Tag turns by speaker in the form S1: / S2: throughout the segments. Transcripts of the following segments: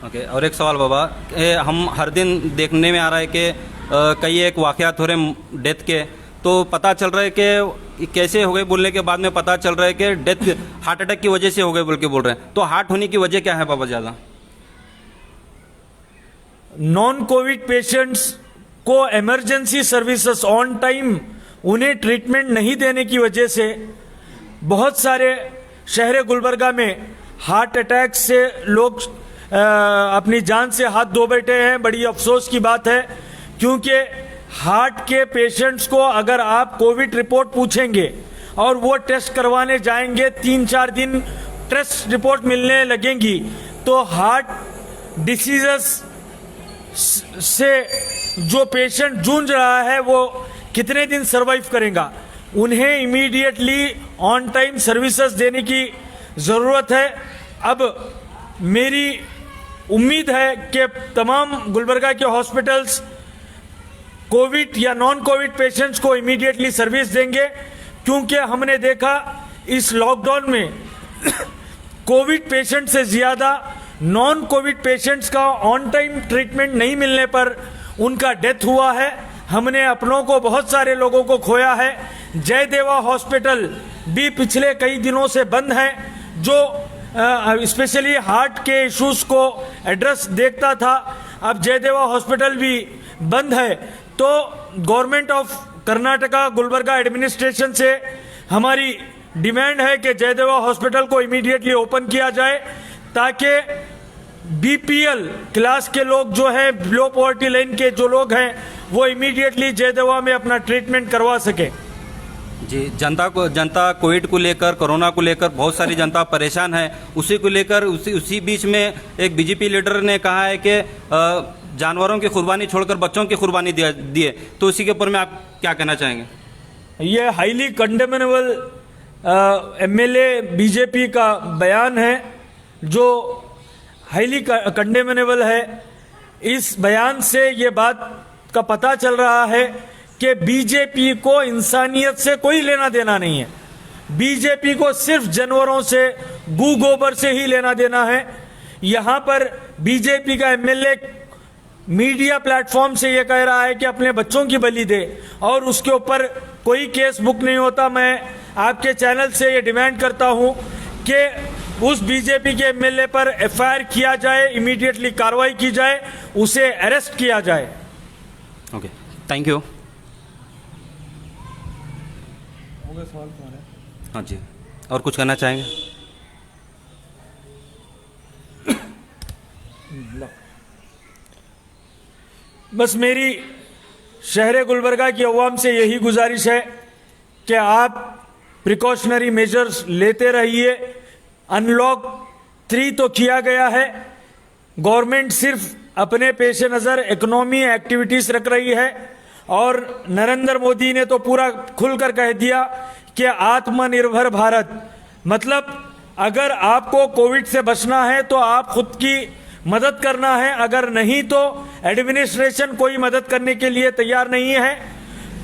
S1: Okay. और एक सवाल बाबा, हम हर दिन देखने में आ रहा है कि कई एक वाक़यात हो रहे डेथ के, तो पता चल रहा है कि कैसे हो गए बोलने के बाद में पता चल रहा है कि डेथ हार्ट अटैक की वजह से हो गए बोल के बोल रहे हैं। तो हार्ट होने की वजह क्या है बाबा ज़्यादा?
S2: नॉन कोविड पेशेंट्स को इमरजेंसी सर्विसेज ऑन टाइम उन्हें ट्रीटमेंट नहीं देने की वजह से बहुत सारे शहर गुलबर्गा में हार्ट अटैक से लोग अपनी जान से हाथ धो बैठे हैं। बड़ी अफसोस की बात है, क्योंकि हार्ट के पेशेंट्स को अगर आप कोविड रिपोर्ट पूछेंगे और वो टेस्ट करवाने जाएंगे, 3-4 दिन टेस्ट रिपोर्ट मिलने लगेंगी, तो हार्ट डिसीजेस से जो पेशेंट जूझ रहा है वो कितने दिन सरवाइव करेगा। उन्हें इमीडिएटली ऑन टाइम सर्विसेज देने की ज़रूरत है। अब मेरी उम्मीद है कि तमाम गुलबर्गा के हॉस्पिटल्स कोविड या नॉन कोविड पेशेंट्स को इमीडिएटली सर्विस देंगे, क्योंकि हमने देखा इस लॉकडाउन में कोविड पेशेंट से ज़्यादा नॉन कोविड पेशेंट्स का ऑन टाइम ट्रीटमेंट नहीं मिलने पर उनका डेथ हुआ है। हमने अपनों को, बहुत सारे लोगों को खोया है। जयदेवा हॉस्पिटल भी पिछले कई दिनों से बंद है, जो स्पेशली हार्ट के इश्यूज को एड्रेस देखता था। अब जयदेवा हॉस्पिटल भी बंद है। तो government of Karnataka Gulbarga administration से हमारी डिमांड है कि जयदेवा हॉस्पिटल को इमीडिएटली ओपन किया जाए, ताकि बीपीएल क्लास के लोग जो हैं, बिलो पॉवर्टी लाइन के जो लोग हैं, वो इमीडिएटली जयदेवा में अपना ट्रीटमेंट करवा सके।
S1: जी, जनता कोविड को लेकर, कोरोना को लेकर बहुत सारी जनता परेशान है। उसी को लेकर उसी बीच में एक बीजेपी लीडर ने कहा है कि जानवरों की कुर्बानी छोड़कर बच्चों की कुर्बानी दिए। तो इसी के ऊपर में आप क्या कहना चाहेंगे?
S2: ये हाईली कंडेमेनेबल एमएलए बीजेपी का बयान है, जो हाईली कंडेमेनेबल है। इस बयान से ये बात का पता चल रहा है कि बीजेपी को इंसानियत से कोई लेना देना नहीं है। बीजेपी को सिर्फ जानवरों से, गू गोबर से ही लेना देना है। यहाँ पर बीजेपी का एमएलए मीडिया प्लेटफॉर्म से ये कह रहा है कि अपने बच्चों की बलि दे, और उसके ऊपर कोई केस बुक नहीं होता। मैं आपके चैनल से ये डिमांड करता हूँ कि उस बीजेपी के एमएलए पर एफआईआर किया जाए, इमीडिएटली कार्रवाई की जाए, उसे अरेस्ट किया जाए।
S1: Okay, thank you. हाँ जी, और कुछ कहना चाहेंगे?
S2: बस मेरी शहर गुलबर्गा की अवाम से यही गुजारिश है कि आप प्रिकॉशनरी मेजर्स लेते रहिए। अनलॉक 3 तो किया गया है, गवर्नमेंट सिर्फ अपने पेश नज़र इकोनॉमी एक्टिविटीज़ रख रही है, और नरेंद्र मोदी ने तो पूरा खुलकर कह दिया कि आत्मनिर्भर भारत, मतलब अगर आपको कोविड से बचना है तो आप खुद की मदद करना है, अगर नहीं तो एडमिनिस्ट्रेशन कोई मदद करने के लिए तैयार नहीं है।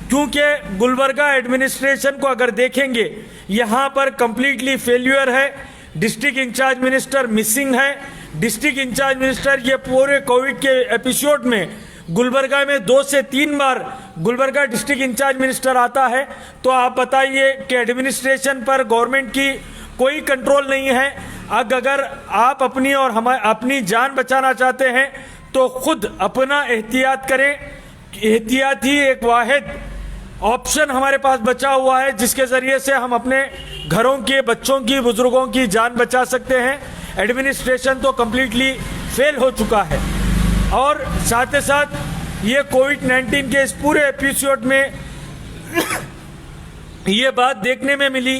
S2: क्योंकि गुलबर्गा एडमिनिस्ट्रेशन को अगर देखेंगे, यहाँ पर कंप्लीटली फेल्यूर है। डिस्ट्रिक्ट इंचार्ज मिनिस्टर मिसिंग है। डिस्ट्रिक्ट इंचार्ज मिनिस्टर ये पूरे कोविड के एपिसोड में गुलबर्गा में 2 से 3 बार गुलबर्गा डिस्ट्रिक्ट इंचार्ज मिनिस्टर आता है। तो आप बताइए कि एडमिनिस्ट्रेशन पर गवर्नमेंट की कोई कंट्रोल नहीं है। अगर आप अपनी और अपनी जान बचाना चाहते हैं तो खुद अपना एहतियात करें। एहतियात ही एक वाहिद ऑप्शन हमारे पास बचा हुआ है, जिसके ज़रिए से हम अपने घरों के बच्चों की, बुजुर्गों की जान बचा सकते हैं। एडमिनिस्ट्रेशन तो कम्प्लीटली फेल हो चुका है। और साथ ही साथ ये कोविड-19 के इस पूरे एपिसोड में ये बात देखने में मिली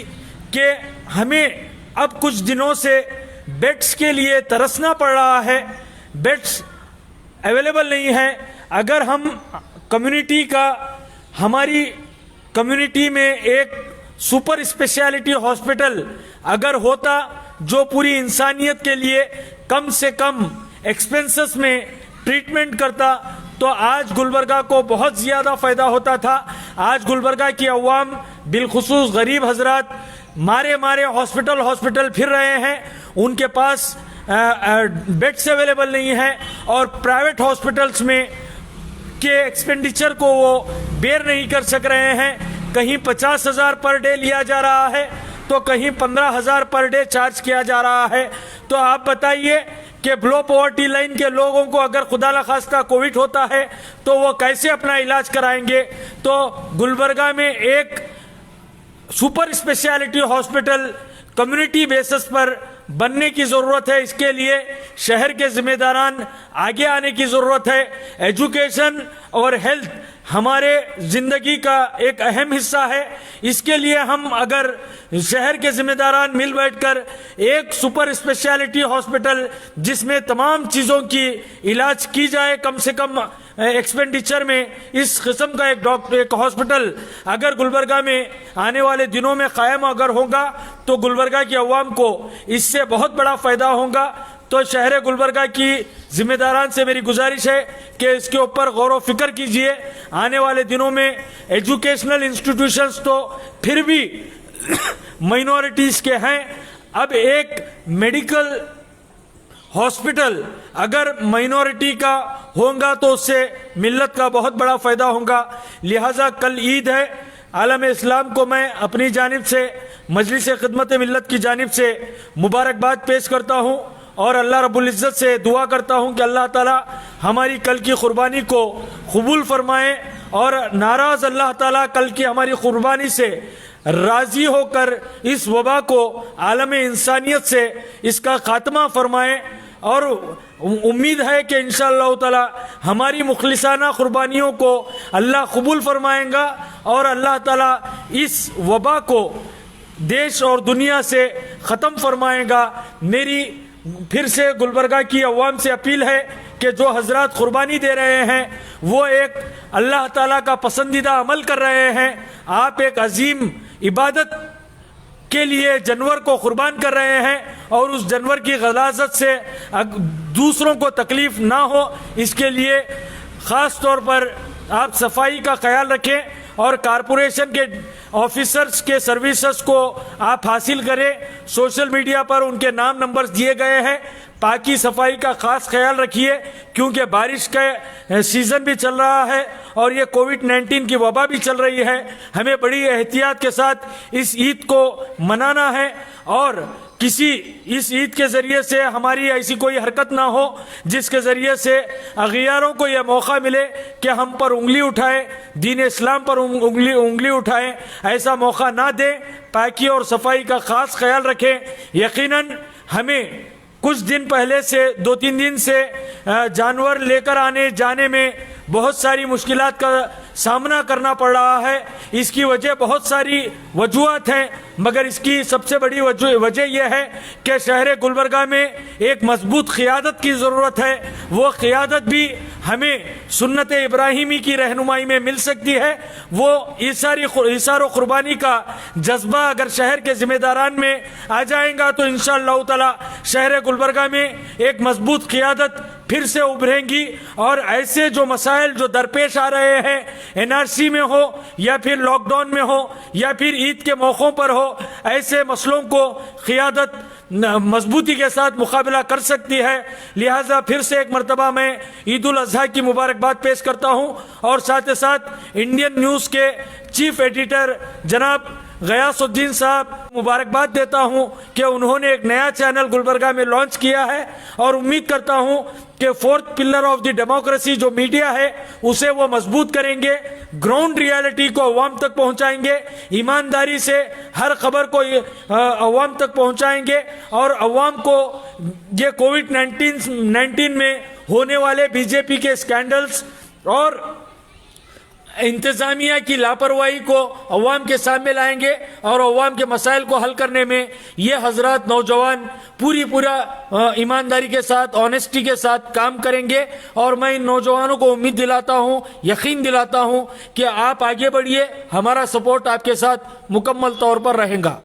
S2: कि हमें अब कुछ दिनों से बेड्स के लिए तरसना पड़ रहा है। बेड्स अवेलेबल नहीं है। अगर हम हमारी कम्युनिटी में एक सुपर स्पेशलिटी हॉस्पिटल अगर होता, जो पूरी इंसानियत के लिए कम से कम एक्सपेंसेस में ट्रीटमेंट करता, तो आज गुलबर्गा को बहुत ज़्यादा फ़ायदा होता था। आज गुलबर्गा की अवाम, बिलखुसूस गरीब हजरात, मारे हॉस्पिटल फिर रहे हैं। उनके पास बेड्स अवेलेबल नहीं है और प्राइवेट हॉस्पिटल्स में के एक्सपेंडिचर को वो बेयर नहीं कर सक रहे हैं। कहीं 50,000 पर डे लिया जा रहा है तो कहीं 15,000 पर डे चार्ज किया जा रहा है। तो आप बताइए कि बिलो पॉवर्टी लाइन के लोगों को अगर खुदा न खास्ता कोविड होता है तो वो कैसे अपना इलाज कराएंगे। तो गुलबर्गा में एक super speciality hospital community basis पर बनने की ज़रूरत है। इसके लिए शहर के जिम्मेदारान आगे आने की ज़रूरत है। एजुकेशन और हेल्थ हमारे ज़िंदगी का एक अहम हिस्सा है। इसके लिए हम अगर शहर के जिम्मेदारान मिल बैठकर एक सुपर स्पेशलिटी हॉस्पिटल जिसमें तमाम चीज़ों की इलाज की जाए कम से कम एक्सपेंडिचर में, इस किस्म का एक हॉस्पिटल अगर गुलबर्गा में आने वाले दिनों में कायम अगर होगा तो गुलबर्गा की अवाम को इससे बहुत बड़ा फ़ायदा होगा। तो शहर गुलबर्गा की जिम्मेदारान से मेरी गुजारिश है कि इसके ऊपर गौर व फिक्र कीजिए। आने वाले दिनों में एजुकेशनल इंस्टीट्यूशंस तो फिर भी माइनॉरिटीज़ के हैं, अब एक मेडिकल हॉस्पिटल अगर माइनॉरिटी का होगा तो उससे मिल्लत का बहुत बड़ा फ़ायदा होगा। लिहाजा कल ईद है, आलम इस्लाम को मैं अपनी जानिब से मजलिस खिदमत मिल्लत की जानिब से मुबारकबाद पेश करता हूँ और अल्लाह रब्बुल इज़्ज़त से दुआ करता हूँ कि अल्लाह ताला हमारी कल की कुर्बानी को कबूल फरमाए और नाराज़ अल्लाह ताला कल की हमारी कुर्बानी से राज़ी होकर इस वबा को आलम इंसानियत से इसका खात्मा फरमाए। और उम्मीद है कि इंशाअल्लाह ताला हमारी मुखलिसाना कुर्बानियों को अल्लाह कबूल फरमाएगा और अल्लाह ताला इस वबा को देश और दुनिया से ख़त्म फरमाएगा। मेरी फिर से गुलबर्गा की अवाम से अपील है कि जो हजरात कुर्बानी दे रहे हैं वो एक अल्लाह ताला का पसंदीदा अमल कर रहे हैं। आप एक अजीम इबादत के लिए जानवर को कुर्बान कर रहे हैं और उस जानवर की गलाजत से दूसरों को तकलीफ ना हो, इसके लिए ख़ास तौर पर आप सफाई का ख्याल रखें और कारपोरेशन के ऑफिसर्स के सर्विसेज को आप हासिल करें। सोशल मीडिया पर उनके नाम नंबर्स दिए गए हैं। पाकी सफाई का खास ख्याल रखिए क्योंकि बारिश का सीज़न भी चल रहा है और ये कोविड-19 की वबा भी चल रही है। हमें बड़ी एहतियात के साथ इस ईद को मनाना है और किसी इस ईद के ज़रिए से हमारी ऐसी कोई हरकत ना हो जिसके ज़रिए से अगियारों को यह मौका मिले कि हम पर उंगली उठाए, दीन इस्लाम पर उंगली उठाए। ऐसा मौका ना दें। पाकी और सफाई का ख़ास ख्याल रखें। यकीनन हमें कुछ दिन पहले से 2-3 दिन से जानवर लेकर आने जाने में बहुत सारी मुश्किलात का सामना करना पड़ रहा है। इसकी वजह बहुत सारी वजूहत हैं, मगर इसकी सबसे बड़ी वजह यह है कि शहर गुलबर्गा में एक मजबूत क़ियादत की ज़रूरत है। वो क़ियादत भी हमें सुन्नत इब्राहिमी की रहनुमाई में मिल सकती है। वो इसार कुर्बानी का जज्बा अगर शहर के ज़िम्मेदारान में आ जाएगा तो इंशाअल्लाह ताला शहर गुलबर्गा में एक मजबूत क़ियादत फिर से उभरेंगी और ऐसे जो मसाइल जो दरपेश आ रहे हैं, एनआरसी में हो या फिर लॉकडाउन में हो या फिर ईद के मौक़ों पर हो, ऐसे मसलों को क़ियादत मजबूती के साथ मुकाबला कर सकती है। लिहाजा फिर से एक मरतबा मैं ईद उल अज़हा की मुबारकबाद पेश करता हूँ और साथ ही साथ इंडियन न्यूज़ के चीफ एडिटर जनाब गयासुद्दीन साहब मुबारकबाद देता हूं कि उन्होंने एक नया चैनल गुलबर्गा में लॉन्च किया है और उम्मीद करता हूं कि fourth pillar of the democracy जो मीडिया है उसे वो मजबूत करेंगे, ग्राउंड रियलिटी को अवाम तक पहुंचाएंगे, ईमानदारी से हर खबर को अवाम तक पहुंचाएंगे और अवाम को ये कोविड-19 में होने वाले बीजेपी के स्कैंडल्स और इंतजामिया की लापरवाही को अवाम के सामने लाएंगे और अवाम के मसाइल को हल करने में ये हजरत नौजवान पूरा ईमानदारी के साथ, ऑनेस्टी के साथ काम करेंगे। और मैं इन नौजवानों को उम्मीद दिलाता हूँ, यकीन दिलाता हूँ कि आप आगे बढ़िए, हमारा सपोर्ट आपके साथ मुकम्मल तौर पर रहेगा।